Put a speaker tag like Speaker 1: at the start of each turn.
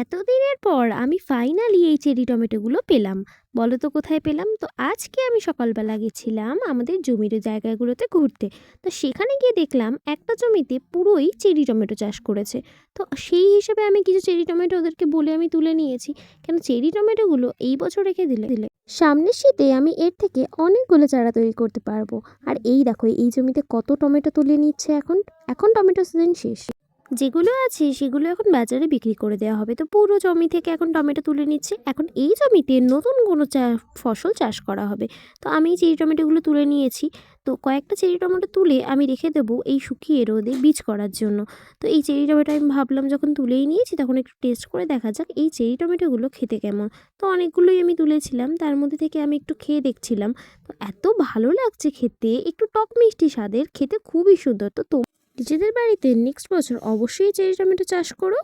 Speaker 1: এতদিনের পর আমি ফাইনালি এই চেরি টমেটোগুলো পেলাম। বলো তো কোথায় পেলাম? তো আজকে আমি সকালবেলা গেছিলাম আমাদের জমির জায়গাগুলোতে ঘুরতে। তো সেখানে গিয়ে দেখলাম একটা জমিতে পুরোই চেরি টমেটো চাষ করেছে। তো সেই হিসেবে আমি কিছু চেরি টমেটো ওদেরকে বলে আমি তুলে নিয়েছি। কেন চেরি টমেটোগুলো এই বছর রেখে দিলে সামনের শীতে আমি এর থেকে অনেকগুলো চারা তৈরি করতে পারবো। আর এই দেখো এই জমিতে কত টমেটো তুলে নিচ্ছে এখন। এখন টমেটো সিজন শেষ, যেগুলো আছে সেগুলো এখন বাজারে বিক্রি করে দেওয়া হবে। তো পুরো জমি থেকে এখন টমেটো তুলে নিচ্ছে। এখন এই জমিতে নতুন কোনো ফসল চাষ করা হবে। তো আমি এই চেরি টমেটোগুলো তুলে নিয়েছি। তো কয়েকটা চেরি টমেটো তুলে আমি রেখে দেবো এই শুকিয়ে রোদে বীজ করার জন্য। তো এই চেরি টমেটো আমি ভাবলাম যখন তুলেই নিয়েছি তখন একটু টেস্ট করে দেখা যাক এই চেরি টমেটোগুলো খেতে কেমন। তো অনেকগুলোই আমি তুলেছিলাম, তার মধ্যে থেকে আমি একটু খেয়ে দেখছিলাম। তো এত ভালো লাগছে খেতে, একটু টক মিষ্টি স্বাদের, খেতে খুবই সুন্দর। তো নিজেদের বাড়িতে নেক্সট বছর অবশ্যই চেরি টমেটো চাষ করো।